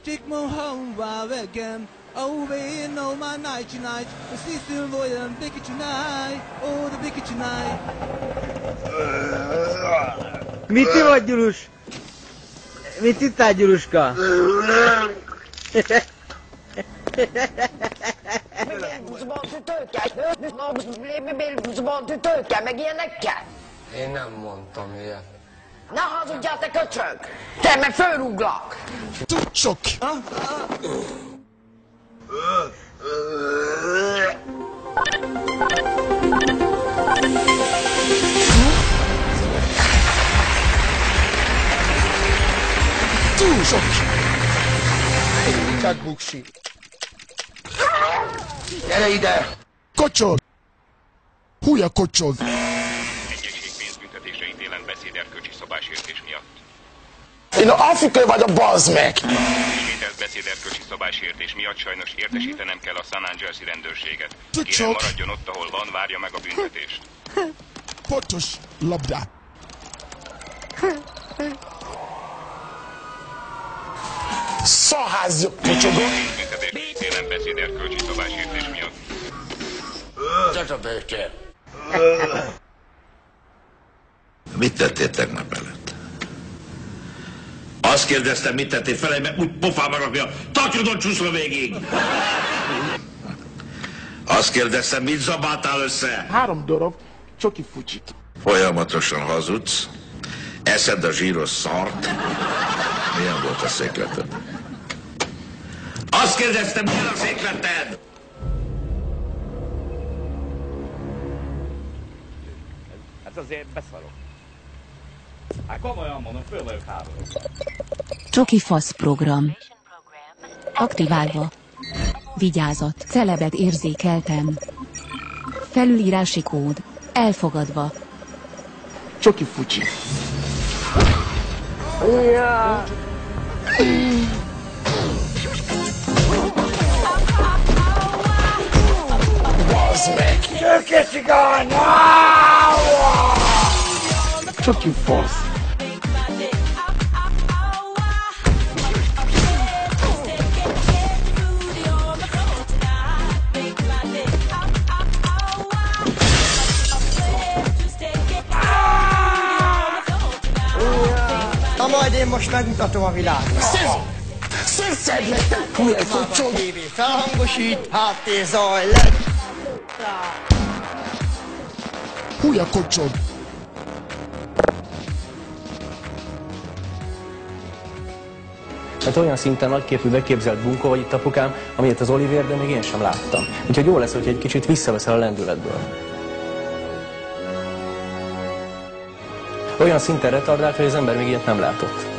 Take me home while again. Oh, we know my nighty night. The sister boy and Vicky tonight. Oh, the Vicky tonight. Mit vagy, Gyurus? Mit ittál, Gyuruska? Meg ilyenekkel? Én nem mondtam ilyet. Ne hazudjál, te köcsög! Te meg fölrúglak! Tudcsok! Túl sok! Csak buksi. Gyere ide! Kocsog! Húja kocsog! Egyégség pénzbüntetésre ítélen beszéderkölcsi szabálysértés miatt. Én afrikai vagyok, bazd meg! Ismételt beszéderkölcsi szabálysértés miatt sajnos értesítenem kell a San Angelesi rendőrséget. Kérem, maradjon ott, ahol van, várja meg a büntetést. Pontos labdát! Szarházzuk, kocsogok! Pénzbüntetésre ítélen beszéderkölcsi szabálysértés miatt. Csak a békén! Mit tettél tegnap előtt? Azt kérdeztem, mit tettél felej, mert úgy pofába rakja, tartjudon csúszva végig! Azt kérdeztem, mit zabáltál össze? 3 darab csoki fucsit. Folyamatosan hazudsz, eszed a zsíros szart. Milyen volt a székleted? Azt kérdeztem, milyen a székleted? Hát azért beszarok. Hát komolyan mondom, föl vagyok háborús. Csoki fasz program. Aktiválva. Vigyázat, celebet érzékeltem. Felülírási kód. Elfogadva. Csoki fucsi. Ja. Bazd meg! Csökkesigány! Csoki fasz. Na majd én most megmutatom a világot. Szeszed meg, te hülye kocsog! TV felhangosít, háttérzaj lesz. Húja kocsog! Hát olyan szinten nagyképű, beképzelt bunkó vagy itt, apukám, amilyet az Oliver, de még én sem láttam. Úgyhogy jó lesz, hogy egy kicsit visszaveszel a lendületből. Olyan szinten retardált, hogy az ember még ilyet nem látott.